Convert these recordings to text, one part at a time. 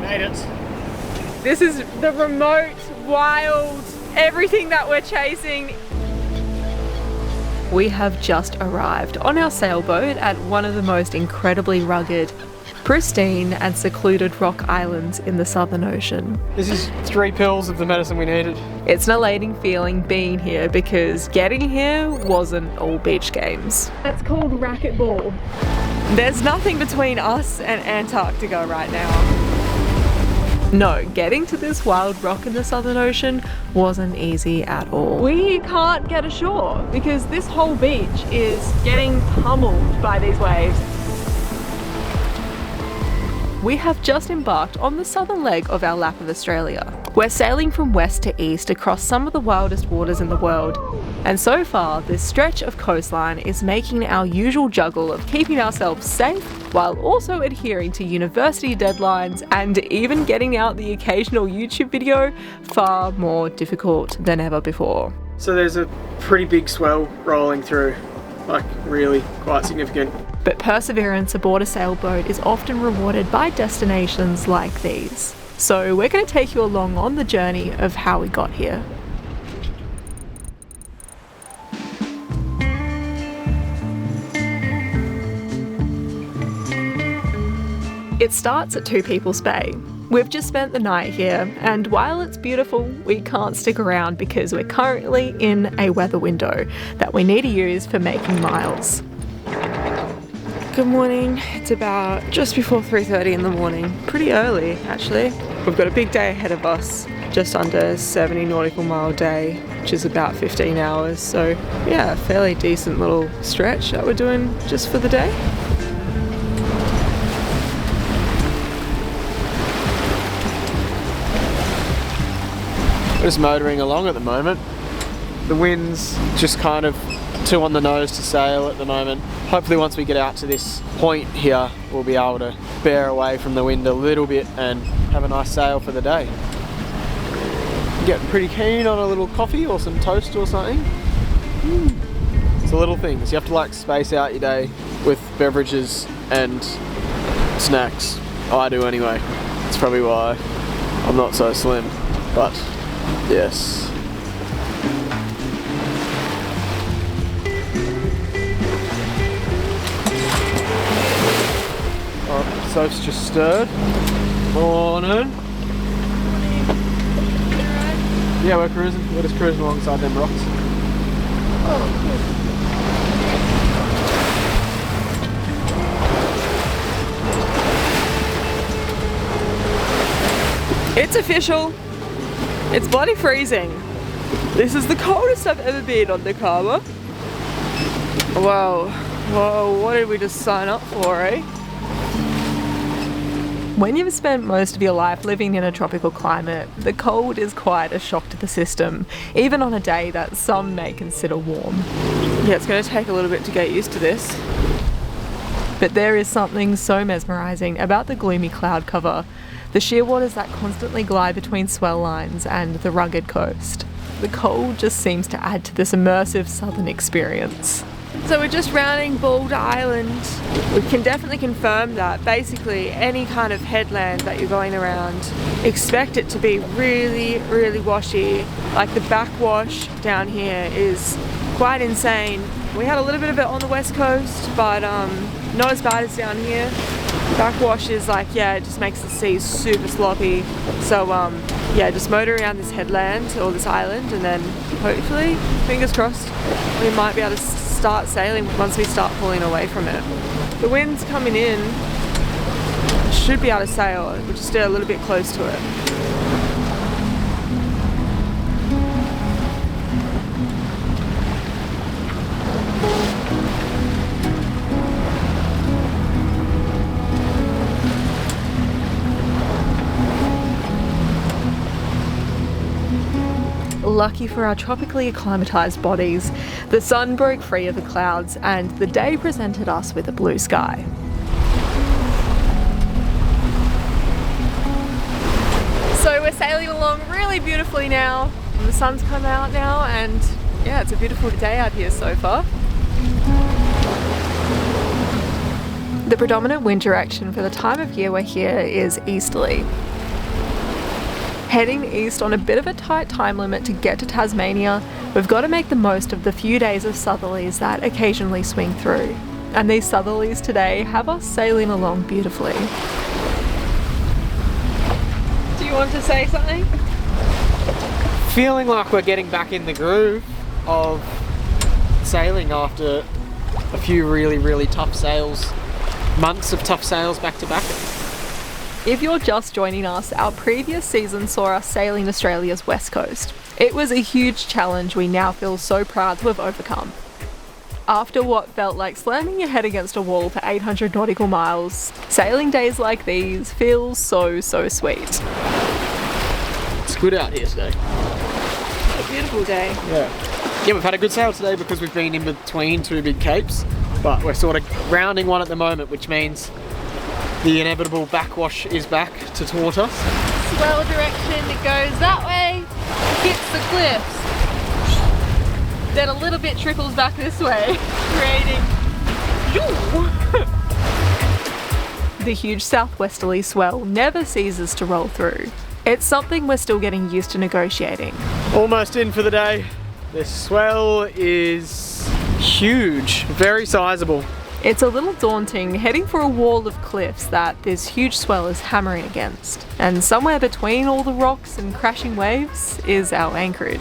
made it. This is the remote, wild, everything that we're chasing. We have just arrived on our sailboat at one of the most incredibly rugged, pristine and secluded rock islands in the Southern Ocean. This is 3 pills of the medicine we needed. It's an elating feeling being here because getting here wasn't all beach games. That's called racquetball. There's nothing between us and Antarctica right now. No, getting to this wild rock in the Southern Ocean wasn't easy at all. We can't get ashore because this whole beach is getting pummeled by these waves. We have just embarked on the southern leg of our lap of Australia. We're sailing from west to east across some of the wildest waters in the world. And so far, this stretch of coastline is making our usual juggle of keeping ourselves safe while also adhering to university deadlines and even getting out the occasional YouTube video far more difficult than ever before. So there's a pretty big swell rolling through, like really quite significant. But perseverance aboard a sailboat is often rewarded by destinations like these. So we're going to take you along on the journey of how we got here. It starts at Two People's Bay. We've just spent the night here, and while it's beautiful, we can't stick around because we're currently in a weather window that we need to use for making miles. Good morning. It's about just before 3:30 in the morning. Pretty early, actually. We've got a big day ahead of us, just under 70 nautical mile day, which is about 15 hours. So yeah, a fairly decent little stretch that we're doing just for the day. We're just motoring along at the moment. The wind's just kind of too on the nose to sail at the moment. Hopefully once we get out to this point here, we'll be able to bear away from the wind a little bit and have a nice sail for the day. Getting pretty keen on a little coffee or some toast or something. It's the little things. You have to like space out your day with beverages and snacks. I do anyway. That's probably why I'm not so slim, but yes. Soap's just stirred. Morning. Yeah, we're cruising. We're just cruising alongside them rocks. It's official. It's bloody freezing. This is the coldest I've ever been on the Karma. Whoa. Whoa, what did we just sign up for, eh? When you've spent most of your life living in a tropical climate, the cold is quite a shock to the system, even on a day that some may consider warm. Yeah, it's going to take a little bit to get used to this. But there is something so mesmerising about the gloomy cloud cover, the sheer waters that constantly glide between swell lines and the rugged coast. The cold just seems to add to this immersive southern experience. So we're just rounding Bald Island. We can definitely confirm that basically any kind of headland that you're going around, expect it to be really, really washy. Like the backwash down here is quite insane. We had a little bit of it on the west coast, but not as bad as down here. Backwash is like, yeah, it just makes the sea super sloppy. So yeah, just motor around this headland or this island, and then hopefully, fingers crossed, we might be able to start sailing once we start pulling away from it. The wind's coming in. Should be able to sail. We'll just stay a little bit close to it. Lucky for our tropically acclimatized bodies, the sun broke free of the clouds and the day presented us with a blue sky. So we're sailing along really beautifully now. The sun's come out now and yeah, it's a beautiful day out here so far. The predominant wind direction for the time of year we're here is easterly. Heading east on a bit of a tight time limit to get to Tasmania, we've got to make the most of the few days of southerlies that occasionally swing through. And these southerlies today have us sailing along beautifully. Do you want to say something? Feeling like we're getting back in the groove of sailing after a few really tough sails, months of tough sails back to back. If you're just joining us, our previous season saw us sailing Australia's west coast. It was a huge challenge we now feel so proud to have overcome. After what felt like slamming your head against a wall for 800 nautical miles, sailing days like these feel so sweet. It's good out here today. A beautiful day. Yeah, we've had a good sail today because we've been in between two big capes, but we're sort of rounding one at the moment, which means the inevitable backwash is back to toward us. Swell direction, it goes that way, hits the cliffs. Then a little bit trickles back this way, creating the huge southwesterly swell never ceases to roll through. It's something we're still getting used to negotiating. Almost in for the day. The swell is huge, very sizable. It's a little daunting heading for a wall of cliffs that this huge swell is hammering against. And somewhere between all the rocks and crashing waves is our anchorage.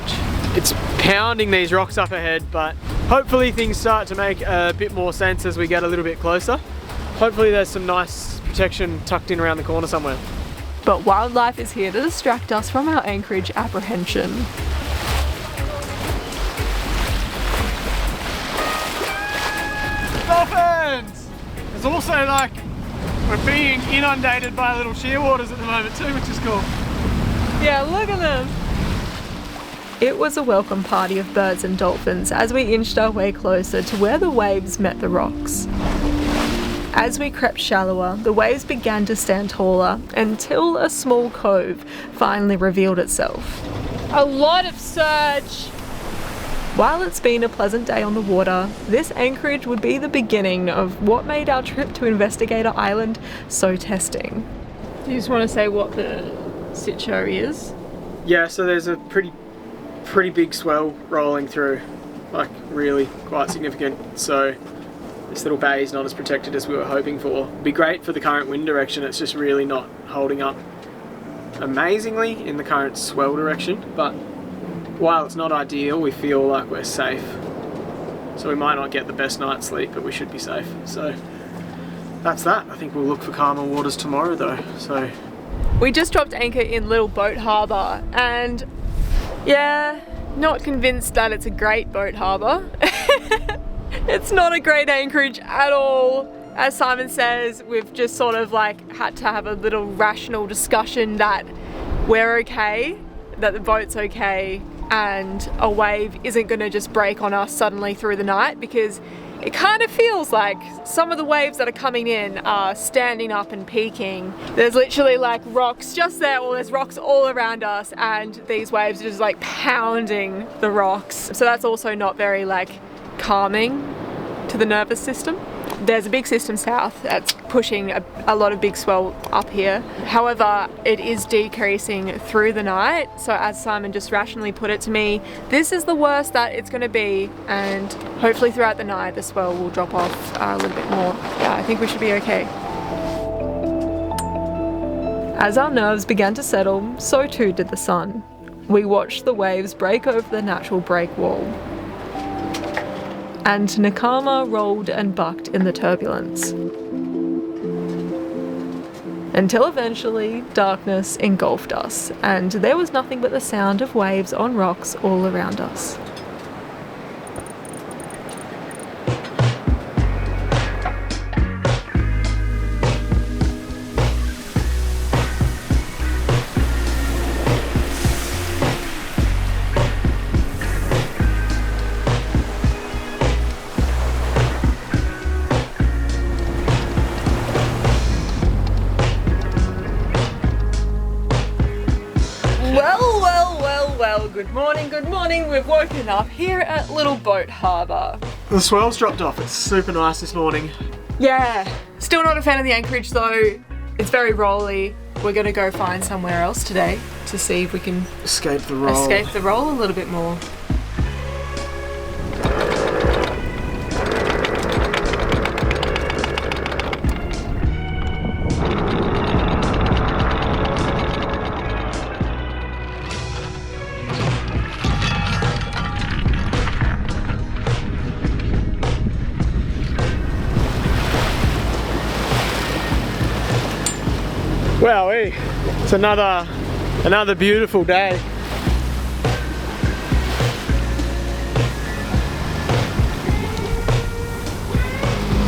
It's pounding these rocks up ahead, but hopefully things start to make a bit more sense as we get a little bit closer. Hopefully there's some nice protection tucked in around the corner somewhere. But wildlife is here to distract us from our anchorage apprehension. Dolphins! There's also like, we're being inundated by little shearwaters at the moment too, which is cool. Yeah, look at them! It was a welcome party of birds and dolphins as we inched our way closer to where the waves met the rocks. As we crept shallower, the waves began to stand taller until a small cove finally revealed itself. A lot of surge! While it's been a pleasant day on the water, this anchorage would be the beginning of what made our trip to Investigator Island so testing. Do you just want to say what the situ is? Yeah, so there's a pretty big swell rolling through, like really quite significant. So this little bay is not as protected as we were hoping for. It'd be great for the current wind direction, it's just really not holding up amazingly in the current swell direction, but while it's not ideal, we feel like we're safe. So we might not get the best night's sleep, but we should be safe. So that's that. I think we'll look for calmer waters tomorrow though. So we just dropped anchor in Little Boat Harbour, and yeah, not convinced that it's a great boat harbour. It's not a great anchorage at all. As Simon says, we've just sort of like had to have a little rational discussion that we're okay, that the boat's okay, and a wave isn't going to just break on us suddenly through the night, because it kind of feels like some of the waves that are coming in are standing up and peaking. There's literally like rocks just there, well there's rocks all around us, and these waves are just like pounding the rocks. So that's also not very like calming to the nervous system. There's a big system south that's pushing a lot of big swell up here. However, it is decreasing through the night. So as Simon just rationally put it to me, this is the worst that it's going to be, and hopefully throughout the night the swell will drop off a little bit more. Yeah, I think we should be okay. As our nerves began to settle, so too did the sun. We watched the waves break over the natural break wall, and Nakama rolled and bucked in the turbulence. Until eventually, darkness engulfed us, and there was nothing but the sound of waves on rocks all around us. Good morning, we've woken up here at Little Boat Harbour. the swell's dropped off. It's super nice this morning. Yeah, still not a fan of the anchorage though. It's very rolly. we're gonna go find somewhere else today to see if we can escape the roll. Escape the roll a little bit more. Well, it's another beautiful day.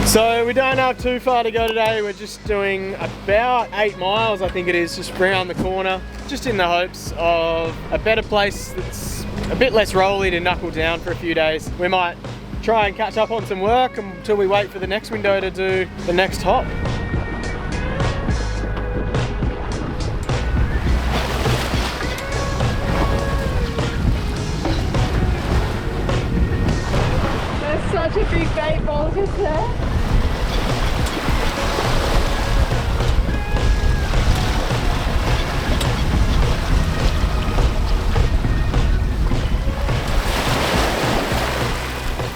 So we don't have too far to go today. We're just doing about 8 miles, I think it is, just round the corner, just in the hopes of a better place that's a bit less rolly to knuckle down for a few days. We might try and catch up on some work until we wait for the next window to do the next hop. There's such a big bait bulges there.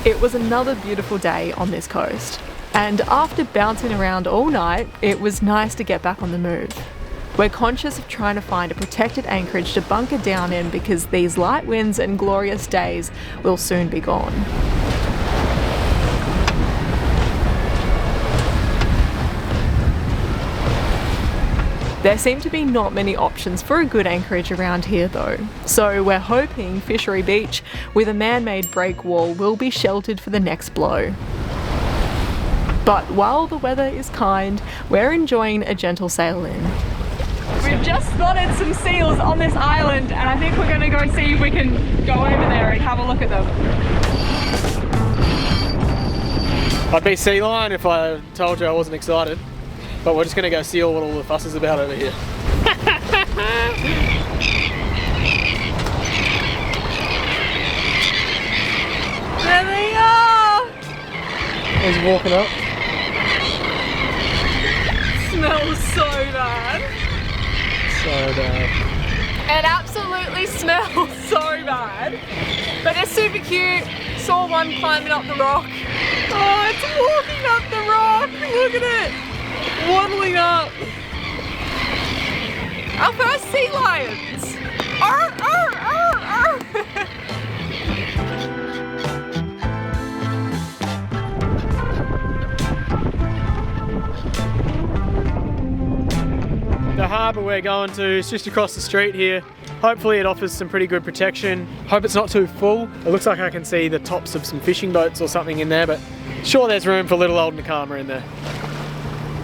It was another beautiful day on this coast, and after bouncing around all night, it was nice to get back on the move. We're conscious of trying to find a protected anchorage to bunker down in because these light winds and glorious days will soon be gone. There seem to be not many options for a good anchorage around here though, so we're hoping Fishery Beach with a man-made break wall will be sheltered for the next blow. But while the weather is kind, we're enjoying a gentle sail in. We've just spotted some seals on this island and I think we're going to go see if we can go over there and have a look at them. I'd be sea lion if I told you I wasn't excited. But we're just going to go see what all the fuss is about over here. There they are! He's walking up. Smells so bad. So bad. It absolutely smells so bad. But they're super cute. Saw one climbing up the rock. Oh, it's walking up the rock. Look at it. Waddling up. Our first sea lions. Arr, arr, arr, arr. The harbour we're going to is just across the street here. Hopefully it offers some pretty good protection. Hope it's not too full. It looks like I can see the tops of some fishing boats or something in there, but sure there's room for little old Nakama in there.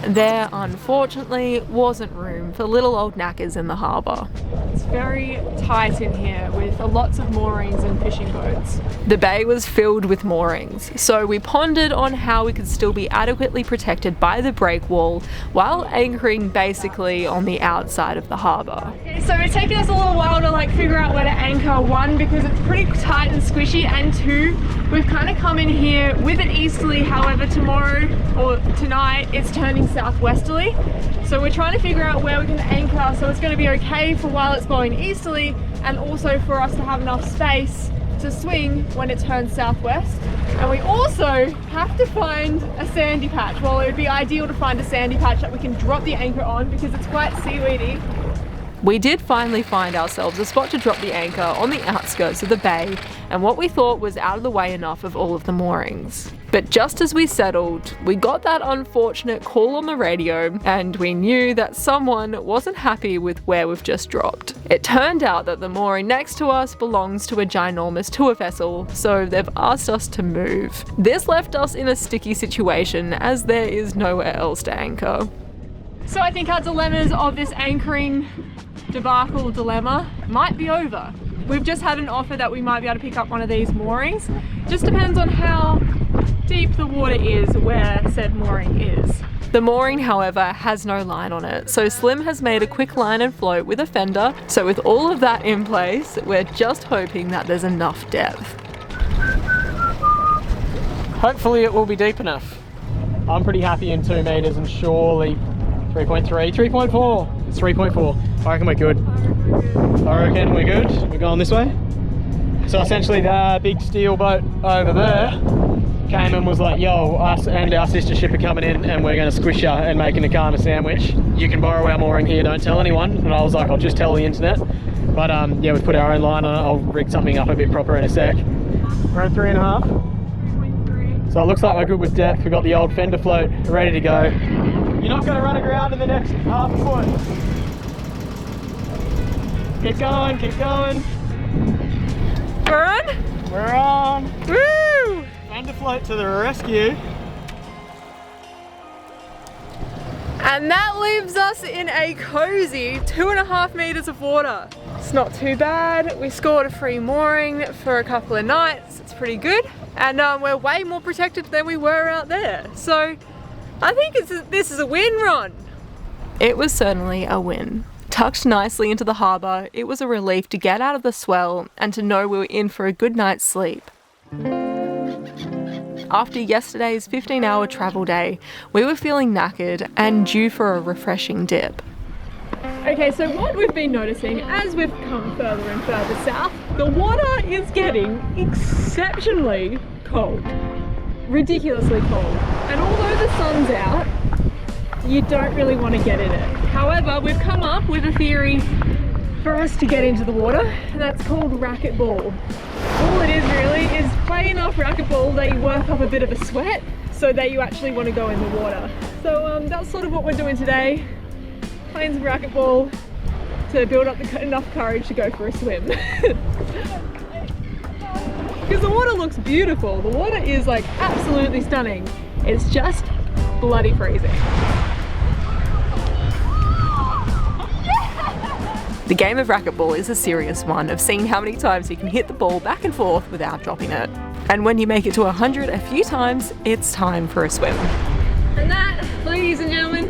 There, unfortunately, wasn't room for little old knackers in the harbour. It's very tight in here with lots of moorings and fishing boats. The bay was filled with moorings, so we pondered on how we could still be adequately protected by the break wall while anchoring basically on the outside of the harbour. Okay, so it's taken us a little while to figure out where to anchor, one, because it's pretty tight and squishy, and two, we've kind of come in here with an easterly, however tomorrow or tonight it's turning southwesterly. So we're trying to figure out where we can anchor so it's going to be okay for while it's blowing easterly, and also for us to have enough space to swing when it turns southwest. And we also have to find a sandy patch. Well, it would be ideal to find a sandy patch that we can drop the anchor on because it's quite seaweedy. We did finally find ourselves a spot to drop the anchor on the outskirts of the bay, and what we thought was out of the way enough of all of the moorings. But just as we settled, we got that unfortunate call on the radio, and we knew that someone wasn't happy with where we've just dropped. It turned out that the mooring next to us belongs to a ginormous tour vessel, so they've asked us to move. This left us in a sticky situation as there is nowhere else to anchor. So I think our dilemmas of this anchoring debacle dilemma might be over. We've just had an offer that we might be able to pick up one of these moorings. Just depends on how deep the water is where said mooring is. The mooring, however, has no line on it, so Slim has made a quick line and float with a fender. So with all of that in place, we're just hoping that there's enough depth. Hopefully it will be deep enough. I'm pretty happy in 2 meters and surely 3.3, 3.4. It's 3.4. I reckon we're good. I reckon we're good. We're going this way. So essentially the big steel boat over there came and was like, yo, us and our sister ship are coming in and we're going to squish you and making a karma sandwich. You can borrow our mooring here, don't tell anyone. And I was like, I'll just tell the internet. But yeah, we've put our own line on it. I'll rig something up a bit proper in a sec. We're at 3.5. So it looks like we're good with depth. We've got the old fender float ready to go. You're not going to run aground in the next half foot. Keep going, keep going. We're on? We're on. Woo! Fender float to the rescue. And that leaves us in a cozy 2.5 meters of water. It's not too bad. We scored a free mooring for a couple of nights. It's pretty good. And we're way more protected than we were out there. So I think this is a win, Ron. It was certainly a win. Tucked nicely into the harbour, it was a relief to get out of the swell and to know we were in for a good night's sleep. After yesterday's 15-hour travel day, we were feeling knackered and due for a refreshing dip. Okay, so what we've been noticing as we've come further and further south, the water is getting exceptionally cold. Ridiculously cold. And although the sun's out, you don't really want to get in it. However, we've come up with a theory for us to get into the water, and that's called racquetball. All it is really is play enough racquetball that you work up a bit of a sweat so that you actually want to go in the water. So that's sort of what we're doing today, playing some racquetball to build up enough courage to go for a swim. Because the water looks beautiful. The water is like absolutely stunning. It's just bloody freezing. The game of racquetball is a serious one of seeing how many times you can hit the ball back and forth without dropping it. And when you make it to 100 a few times, it's time for a swim. And that, ladies and gentlemen,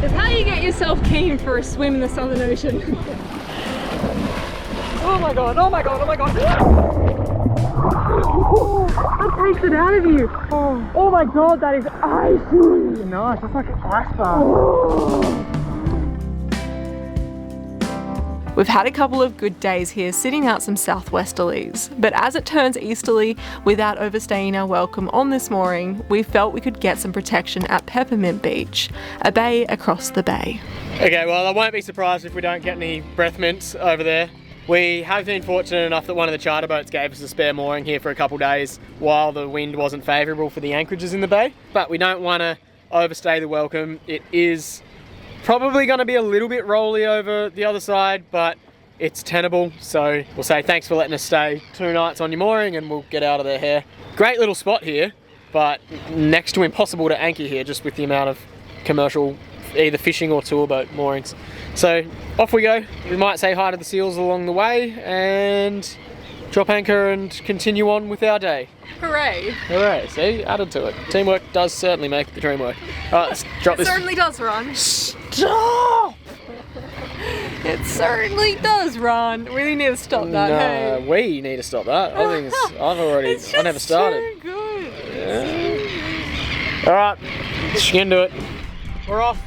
is how you get yourself keen for a swim in the Southern Ocean. Oh my god, oh my god, oh my god. That takes it out of you. Oh my god, that is icy. Nice, that's like an ice bar. We've had a couple of good days here sitting out some southwesterlies, but as it turns easterly, without overstaying our welcome on this mooring, we felt we could get some protection at Peppermint Beach, a bay across the bay. Okay, well I won't be surprised if we don't get any breath mints over there. We have been fortunate enough that one of the charter boats gave us a spare mooring here for a couple days while the wind wasn't favourable for the anchorages in the bay. But we don't want to overstay the welcome. It is probably going to be a little bit rolly over the other side, but it's tenable. So we'll say thanks for letting us stay 2 nights on your mooring and we'll get out of there here. Great little spot here, but next to impossible to anchor here just with the amount of commercial either fishing or tour boat moorings. So off we go. We might say hi to the seals along the way and drop anchor and continue on with our day. Hooray! Hooray, see, added to it. Teamwork does certainly make the dream work. Alright, let's drop this. It certainly does, Ron. Stop! It certainly does, Ron. We need to stop that, No, hey? we need to stop that. I think I never started. So good. Yeah. Alright, let's get into it. We're off.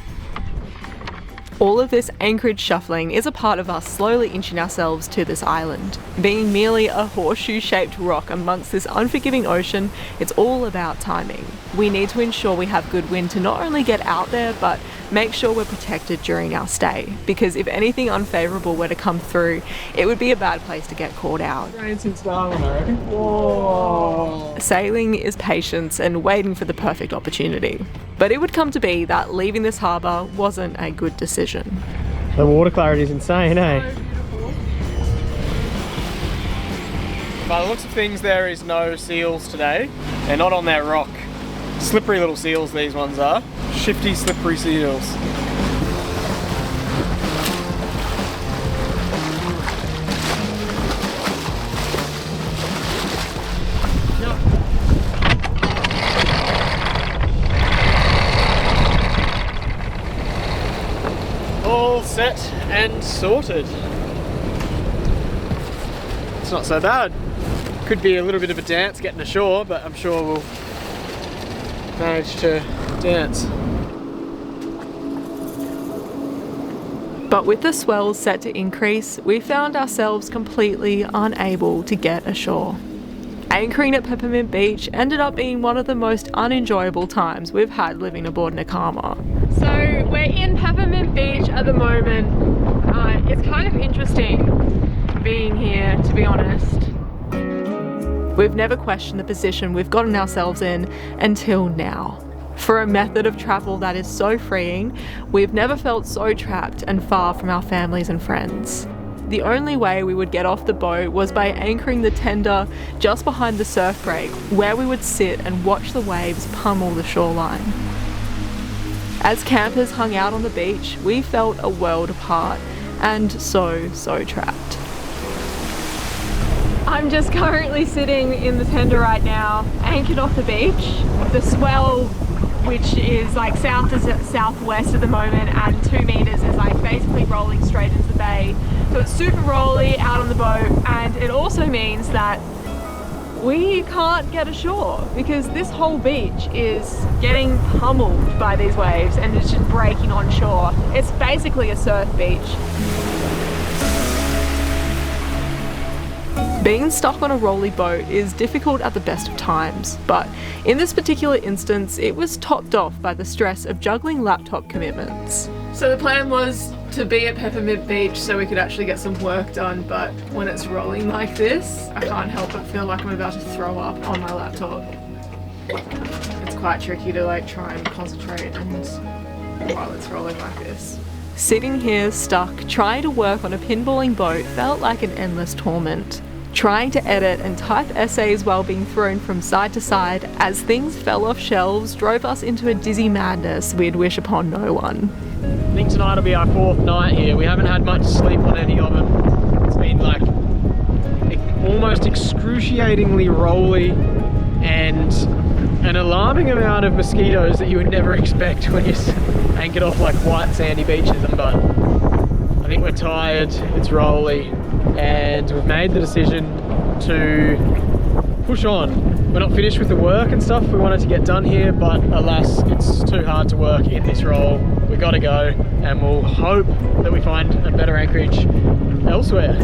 All of this anchorage shuffling is a part of us slowly inching ourselves to this island. Being merely a horseshoe-shaped rock amongst this unforgiving ocean, it's all about timing. We need to ensure we have good wind to not only get out there, but make sure we're protected during our stay. Because if anything unfavourable were to come through, it would be a bad place to get caught out. Rain since Darwin, I reckon. Whoa. Sailing is patience and waiting for the perfect opportunity. But it would come to be that leaving this harbour wasn't a good decision. The water clarity is insane, eh? By the looks of things, there is no seals today. They're not on that rock. Slippery little seals these ones are. Shifty, slippery seals. All set and sorted. It's not so bad. Could be a little bit of a dance getting ashore, but I'm sure we'll manage to dance. But with the swells set to increase, we found ourselves completely unable to get ashore. Anchoring at Peppermint Beach ended up being one of the most unenjoyable times we've had living aboard Nakama. So we're in Peppermint Beach at the moment. It's kind of interesting being here, to be honest. We've never questioned the position we've gotten ourselves in until now. For a method of travel that is so freeing, we've never felt so trapped and far from our families and friends. The only way we would get off the boat was by anchoring the tender just behind the surf break, where we would sit and watch the waves pummel the shoreline. As campers hung out on the beach, we felt a world apart and so trapped. I'm just currently sitting in the tender right now, anchored off the beach. The swell, which is like south to southwest at the moment, and 2 meters, is like basically rolling straight into the bay. So it's super rolly out on the boat, and it also means that we can't get ashore because this whole beach is getting pummeled by these waves and it's just breaking on shore. It's basically a surf beach. Being stuck on a rolly boat is difficult at the best of times, but in this particular instance, it was topped off by the stress of juggling laptop commitments. So the plan was to be at Peppermint Beach so we could actually get some work done, but when it's rolling like this, I can't help but feel like I'm about to throw up on my laptop. It's quite tricky to like try and concentrate and while it's rolling like this. Sitting here stuck, trying to work on a pinballing boat felt like an endless torment. Trying to edit and type essays while being thrown from side to side as things fell off shelves drove us into a dizzy madness we'd wish upon no one. I think tonight will be our 4th night here. We haven't had much sleep on any of them. It's been like almost excruciatingly rolly and an alarming amount of mosquitoes that you would never expect when you're anchored off like white sandy beaches. But I think we're tired, it's rolly, and we've made the decision to push on. We're not finished with the work and stuff we wanted to get done here, but alas, it's too hard to work in this roll. We gotta go, and we'll hope that we find a better anchorage elsewhere.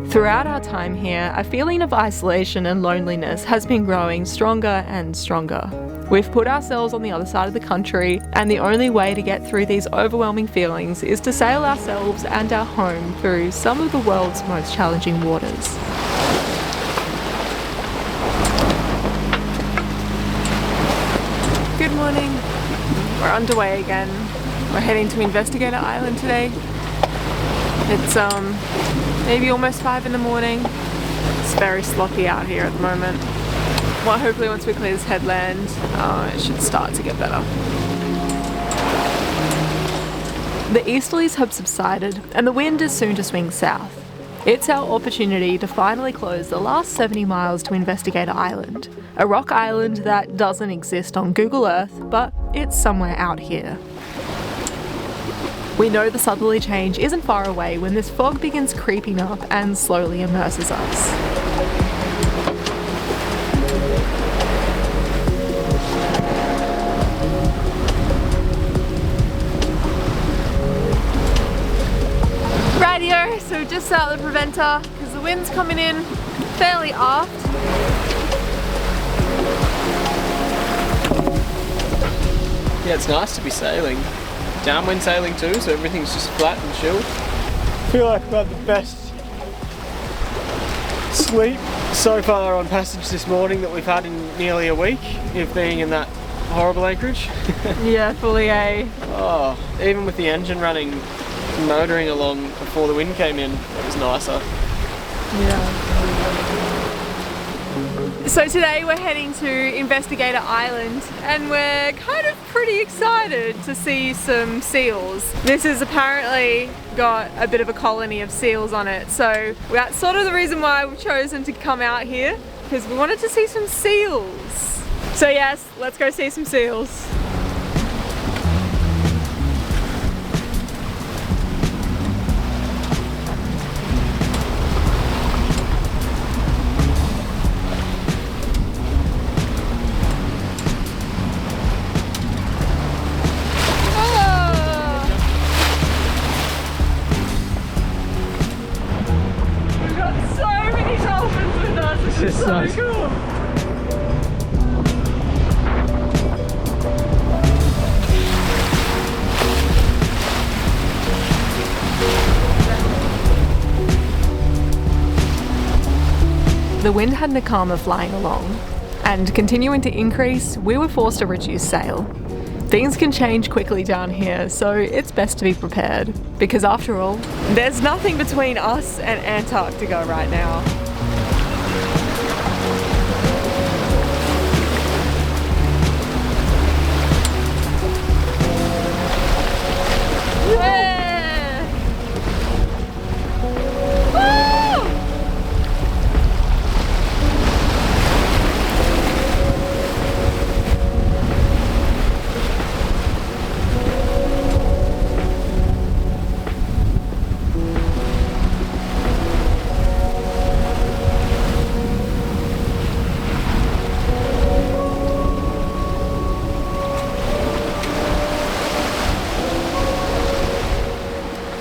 Throughout our time here, a feeling of isolation and loneliness has been growing stronger and stronger. We've put ourselves on the other side of the country, and the only way to get through these overwhelming feelings is to sail ourselves and our home through some of the world's most challenging waters. Good morning. We're underway again. We're heading to Investigator Island today. It's maybe almost 5 in the morning. It's very sloppy out here at the moment. Well, hopefully once we clear this headland, it should start to get better. The easterlies have subsided and the wind is soon to swing south. It's our opportunity to finally close the last 70 miles to Investigator Island, a rock island that doesn't exist on Google Earth, but it's somewhere out here. We know the southerly change isn't far away when this fog begins creeping up and slowly immerses us. Radio, so just out the preventer because the wind's coming in fairly aft. Yeah, it's nice to be sailing. Downwind sailing too, so everything's just flat and chilled. I feel like I've had the best sleep so far on passage this morning that we've had in nearly a week of being in that horrible anchorage. Yeah, fully A. Oh, even with the engine running, motoring along before the wind came in, it was nicer. Yeah. So today we're heading to Investigator Island and we're kind of pretty excited to see some seals. This has apparently got a bit of a colony of seals on it, so that's sort of the reason why we've chosen to come out here, because we wanted to see some seals. So yes, let's go see some seals. So cool. The wind had Nakama flying along, and continuing to increase, we were forced to reduce sail. Things can change quickly down here, so it's best to be prepared. Because after all, there's nothing between us and Antarctica right now.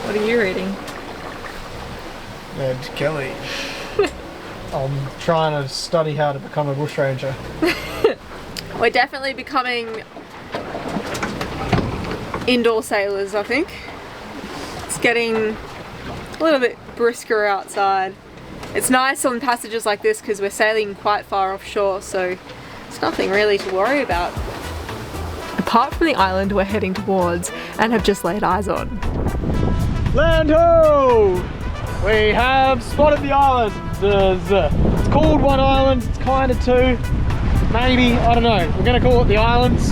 What are you reading? Ed Kelly. I'm trying to study how to become a bushranger. We're definitely becoming indoor sailors, I think. It's getting a little bit brisker outside. It's nice on passages like this because we're sailing quite far offshore, so it's nothing really to worry about. Apart from the island we're heading towards and have just laid eyes on. Land ho! We have spotted the island. It's called one island, it's kind of two. Maybe, I don't know. We're going to call it the islands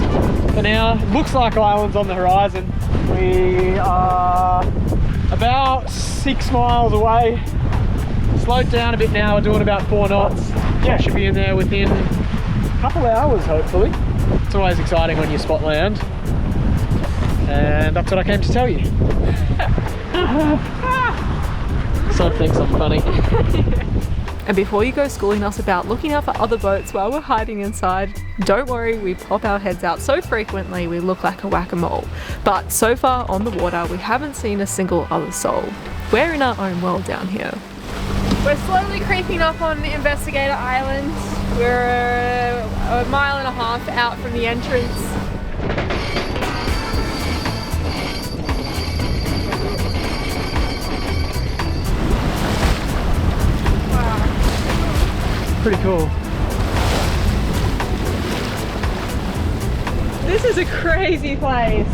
for now. It looks like islands on the horizon. We are about 6 miles away. Slowed down a bit now, we're doing about 4 knots. Yeah, should be in there within a couple hours hopefully. It's always exciting when you spot land. And that's what I came to tell you. Son thinks I'm funny. And before you go schooling us about looking out for other boats while we're hiding inside, don't worry, we pop our heads out so frequently we look like a whack-a-mole. But so far on the water, we haven't seen a single other soul. We're in our own world down here. We're slowly creeping up on Investigator Island. We're a mile and a half out from the entrance. Pretty cool. This is a crazy place.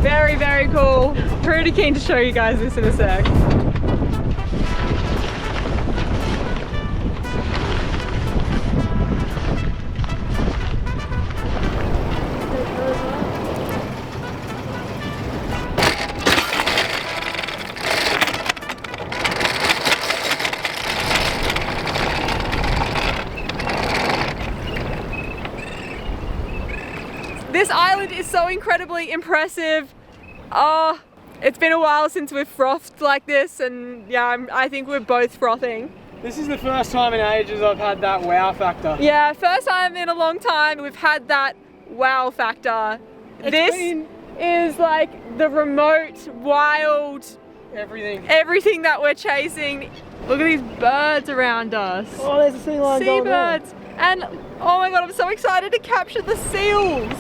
Very, very cool. Pretty keen to show you guys this in a sec. This island is so incredibly impressive. It's been a while since we've frothed like this, and yeah, I think we're both frothing. This is the first time in ages I've had that wow factor. Yeah, first time in a long time we've had that wow factor. This is like the remote, wild, everything that we're chasing. Look at these birds around us. Oh, there's a sea lion. Seabirds. And oh my god, I'm so excited to capture the seals.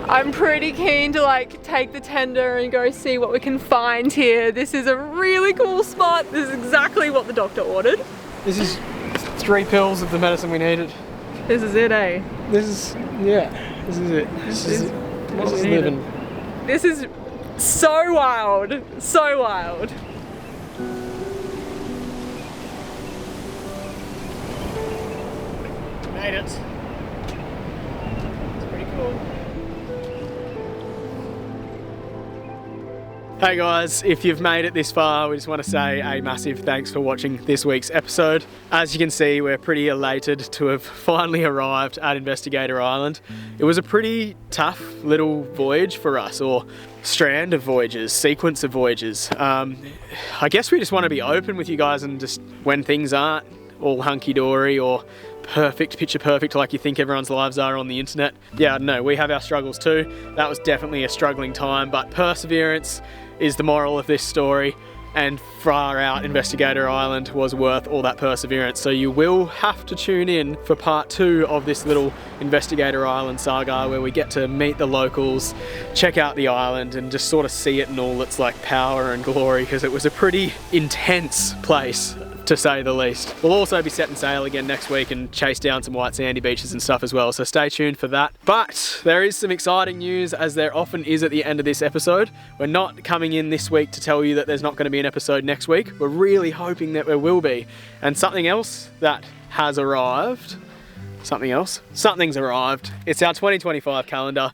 I'm pretty keen to like take the tender and go see what we can find here. This is a really cool spot. This is exactly what the doctor ordered. This is 3 pills of the medicine we needed. This is it, eh? This is it. This is living. This is so wild. So wild. Made it. It's pretty cool. Hey guys, if you've made it this far, we just want to say a massive thanks for watching this week's episode. As you can see, we're pretty elated to have finally arrived at Investigator Island. It was a pretty tough little voyage for us, or strand of voyages, sequence of voyages. I guess we just want to be open with you guys, and just when things aren't all hunky-dory or perfect, picture perfect like you think everyone's lives are on the internet. Yeah, no, we have our struggles too. That was definitely a struggling time, but perseverance is the moral of this story. and far out Investigator Island was worth all that perseverance. So you will have to tune in for part 2 of this little Investigator Island saga, where we get to meet the locals, check out the island, and just sort of see it in all its like power and glory, because it was a pretty intense place, to say the least. We'll also be setting sail again next week and chase down some white sandy beaches and stuff as well, so stay tuned for that. But there is some exciting news, as there often is at the end of this episode. We're not coming in this week to tell you that there's not going to be an episode next week. We're really hoping that there will be. And something else that has arrived, something's arrived. It's our 2025 calendar.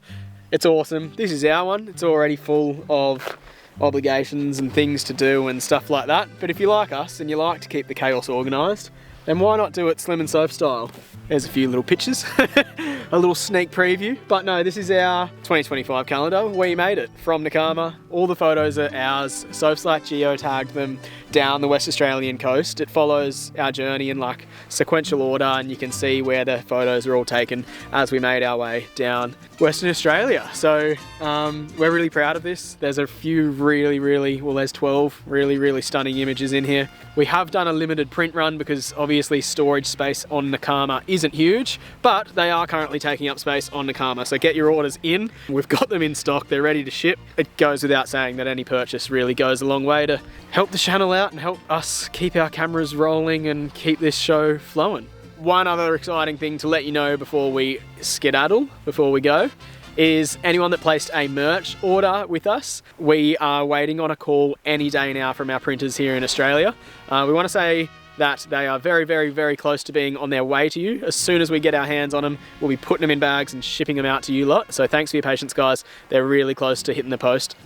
It's awesome. This is our one. It's already full of obligations and things to do and stuff like that. But if you like us and you like to keep the chaos organised, then why not do it Slim and Soph style? There's a few little pictures, a little sneak preview. But no, this is our 2025 calendar. We made it from Nakama. All the photos are ours. Soph's like geotagged them down the West Australian coast. It follows our journey in like sequential order, and you can see where the photos are all taken as we made our way down Western Australia. So we're really proud of this. There's a few there's 12 really stunning images in here. We have done a limited print run because obviously storage space on Nakama isn't huge, but they are currently taking up space on Nakama. So get your orders in. We've got them in stock. They're ready to ship. It goes without saying that any purchase really goes a long way to help the channel out and help us keep our cameras rolling and keep this show flowing. One other exciting thing to let you know before we skedaddle, before we go, is anyone that placed a merch order with us, we are waiting on a call any day now from our printers here in Australia. We want to say that they are very close to being on their way to you. As soon as we get our hands on them, we'll be putting them in bags and shipping them out to you lot. So thanks for your patience, guys. They're really close to hitting the post.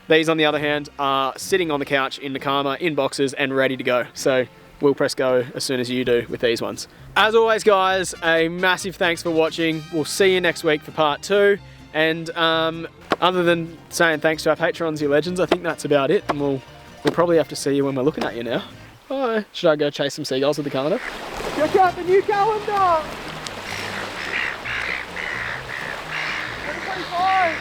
These, on the other hand, are sitting on the couch in Nakama in boxes and ready to go. So we'll press go as soon as you do with these ones. As always, guys, a massive thanks for watching. We'll see you next week for part 2. And other than saying thanks to our patrons, you legends, I think that's about it. And we'll probably have to see you when we're looking at you now. Bye. Should I go chase some seagulls with the calendar? Check out the new calendar! 2025!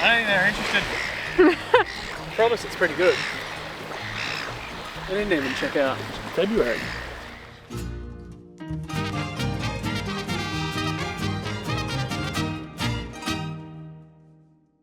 I think they're interested. I promise it's pretty good. I didn't even check out February.